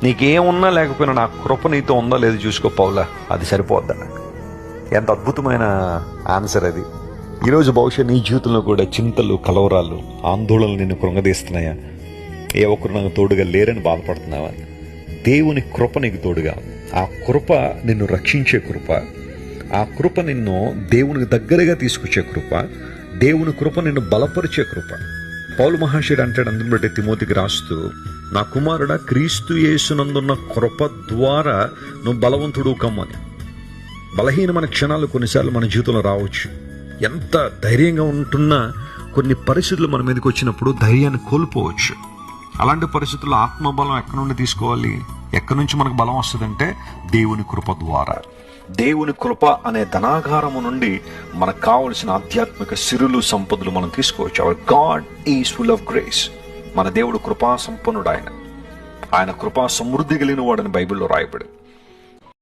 నీకేమున్నా లేకపోయినా నా కృప నీతో ఉందా లేదు చూసుకో పౌలా, అది సరిపోద్దా. ఎంత అద్భుతమైన ఆన్సర్ అది. ఈరోజు బహుశా నీ జీవితంలో కూడా చింతలు, కలవరాలు, ఆందోళనలు నిన్ను కృంగదీస్తున్నాయా? ఏ ఒక్కరు నాకు తోడుగా లేరని బాధపడుతున్నావా? దేవుని కృప నీకు తోడుగా. ఆ కృప నిన్ను రక్షించే కృప, ఆ కృప నిన్ను దేవునికి దగ్గరగా తీసుకొచ్చే కృప, దేవుని కృప నిన్ను బలపరిచే కృప. పౌలు మహాశయుడు అంటాడు, అందుని బట్టి తిమోతికి రాస్తూ, నా కుమారుడా, క్రీస్తు యేసునందున్న కృప ద్వారా నువ్వు బలవంతుడు కమ్మని. బలహీనమైన క్షణాలు కొన్నిసార్లు మన జీవితంలో రావచ్చు. ఎంత ధైర్యంగా ఉంటున్నా కొన్ని పరిస్థితులు మన మీదకి వచ్చినప్పుడు ధైర్యాన్ని కోల్పోవచ్చు. అలాంటి పరిస్థితుల్లో ఆత్మబలం ఎక్కడి నుండి తీసుకోవాలి? ఎక్కడి నుంచి మనకు బలం వస్తుందంటే దేవుని కృప ద్వారా. దేవుని కృప అనే ధనాగారము నుండి మనకు కావలసిన ఆధ్యాత్మిక సిరులు, సంపదలు మనం తీసుకోవచ్చు. Hour God is full of grace. మన దేవుడు కృపా సంపన్నుడు. ఆయన కృపా సమృద్ధి కలిగిన వాడని బైబిల్లో రాయబడి.